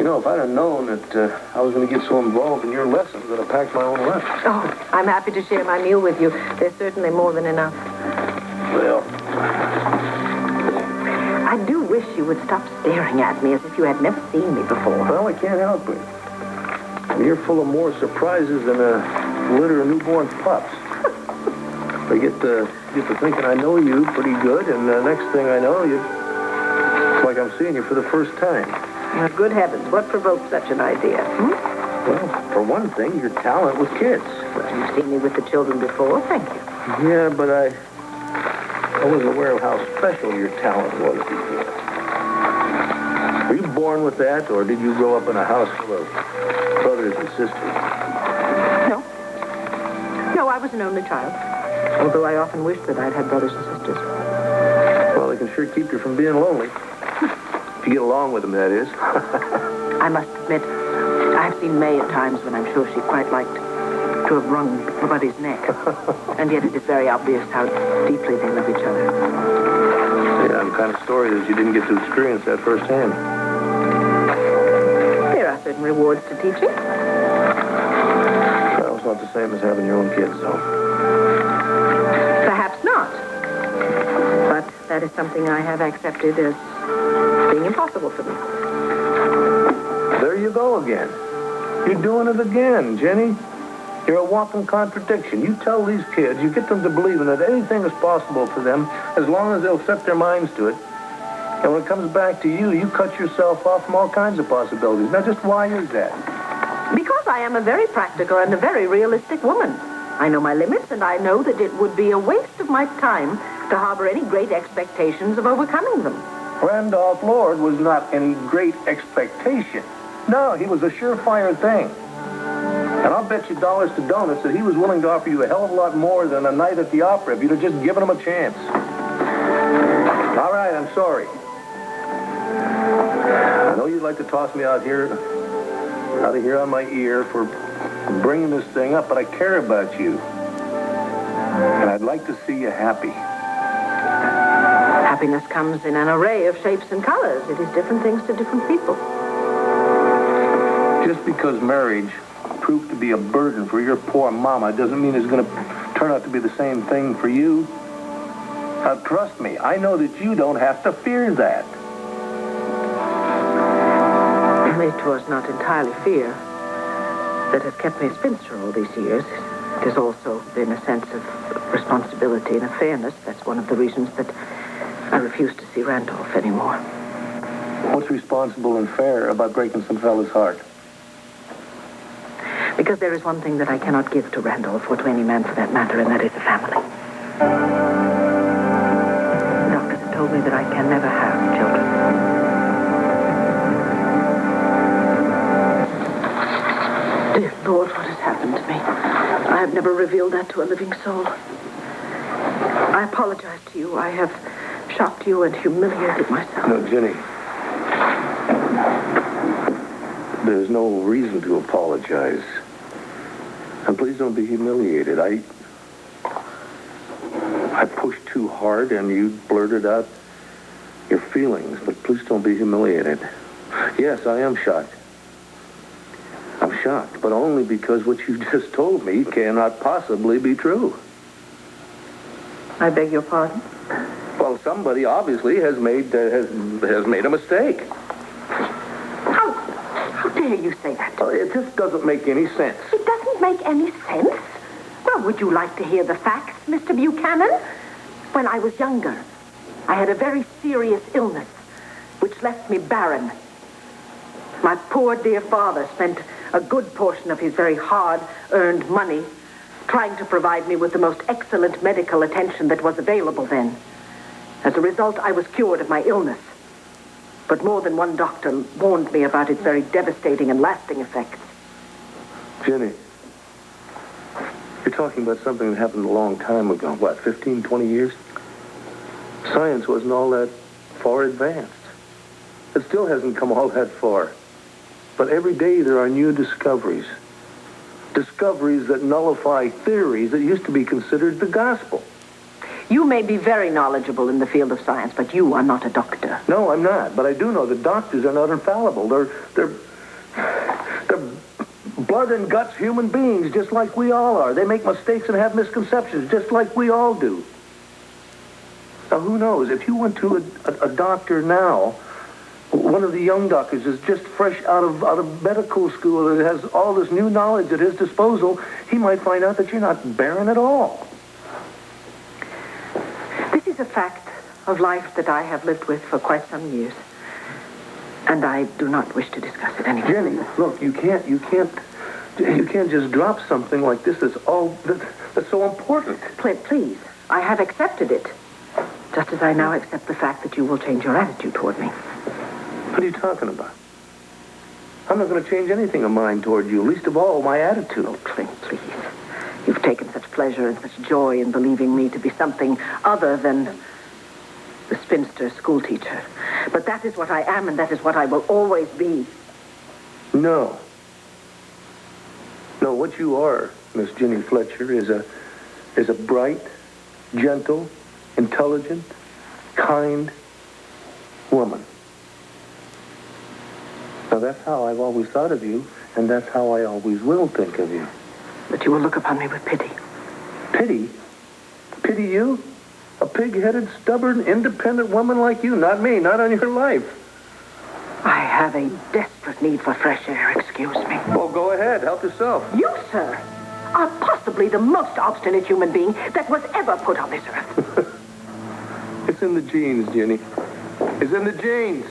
know, if I'd have known that I was going to get so involved in your lessons, I'd have packed my own lunch. Oh, I'm happy to share my meal with you. There's certainly more than enough. Well, I do wish you would stop staring at me as if you had never seen me before. well, I can't help it. You're full of more surprises than a litter of newborn pups. I get to thinking I know you pretty good, and the next thing I know, it's like I'm seeing you for the first time. Well, good heavens, what provoked such an idea? Well, for one thing, your talent with kids. Well, you've seen me with the children before, thank you. Yeah, but I wasn't aware of how special your talent was before. Were you born with that, or did you grow up in a house full of brothers and sisters? No. No, I was an only child. Although I often wished that I'd had brothers and sisters. Well, they can sure keep you from being lonely. If you get along with them, that is. I must admit, I've seen May at times when I'm sure she quite liked to have wrung her buddy's neck. And yet it is very obvious how deeply they love each other. Yeah, I'm kind of sorry that you didn't get to experience that firsthand. There are certain rewards to teaching. Well, it's not the same as having your own kids, though. Perhaps not. But that is something I have accepted as being impossible for me. There you go again. You're doing it again, Jenny. You're a walking contradiction. You tell these kids, you get them to believing that anything is possible for them as long as they'll set their minds to it. And when it comes back to you, you cut yourself off from all kinds of possibilities. Now, just why is that? Because I am a very practical and a very realistic woman. I know my limits, and I know that it would be a waste of my time to harbor any great expectations of overcoming them. Randolph Lord was not any great expectation. No, he was a surefire thing. And I'll bet you dollars to donuts that he was willing to offer you a hell of a lot more than a night at the opera if you'd have just given him a chance. All right, I'm sorry. I know you'd like to toss me out of here on my ear for bringing this thing up, but I care about you. And I'd like to see you happy. Happiness comes in an array of shapes and colors. It is different things to different people. Just because marriage proved to be a burden for your poor mama doesn't mean it's going to turn out to be the same thing for you. Now, trust me, I know that you don't have to fear that. It was not entirely fear that has kept me a spinster all these years. It has also been a sense of responsibility and of fairness. That's one of the reasons that I refuse to see Randolph anymore. What's responsible and fair about breaking some fella's heart? Because there is one thing that I cannot give to Randolph, or to any man for that matter, and that is a family. The doctors have told me that I can never have children. Dear Lord, what has happened to me? I have never revealed that to a living soul. I apologize to you. I have shocked you and humiliated myself. No, Jenny. There's no reason to apologize. And please don't be humiliated. I pushed too hard and you blurted out your feelings, but please don't be humiliated. Yes, I am shocked. I'm shocked, but only because what you just told me cannot possibly be true. I beg your pardon? Well, somebody obviously has made a mistake. How dare you say that? It just doesn't make any sense. It doesn't make any sense? Well, would you like to hear the facts, Mr. Buchanan? When I was younger, I had a very serious illness, which left me barren. My poor dear father spent a good portion of his very hard-earned money trying to provide me with the most excellent medical attention that was available then. As a result, I was cured of my illness. But more than one doctor warned me about its very devastating and lasting effects. Jenny, you're talking about something that happened a long time ago. What, 15, 20 years? Science wasn't all that far advanced. It still hasn't come all that far. But every day there are new discoveries. Discoveries that nullify theories that used to be considered the gospel. You may be very knowledgeable in the field of science, but you are not a doctor. No, I'm not. But I do know that doctors are not infallible. They're blood and guts human beings, just like we all are. They make mistakes and have misconceptions, just like we all do. Now, who knows? If you went to a doctor now, one of the young doctors is just fresh out of medical school and has all this new knowledge at his disposal, he might find out that you're not barren at all. This is a fact of life that I have lived with for quite some years. And I do not wish to discuss it any further. Jenny, look, you can't just drop something like this that's so important. Please, I have accepted it. Just as I now accept the fact that you will change your attitude toward me. What are you talking about? I'm not going to change anything of mine toward you, least of all my attitude. Oh, Clint, please. You've taken such pleasure and such joy in believing me to be something other than the spinster schoolteacher. But that is what I am, and that is what I will always be. No. No, what you are, Miss Jenny Fletcher, is a bright, gentle, intelligent, kind woman. Now, that's how I've always thought of you, and that's how I always will think of you. But you will look upon me with pity. Pity? Pity you? A pig-headed, stubborn, independent woman like you. Not me, not on your life. I have a desperate need for fresh air, excuse me. Well, go ahead. Help yourself. You, sir, are possibly the most obstinate human being that was ever put on this earth. It's in the genes, Jenny. It's in the genes.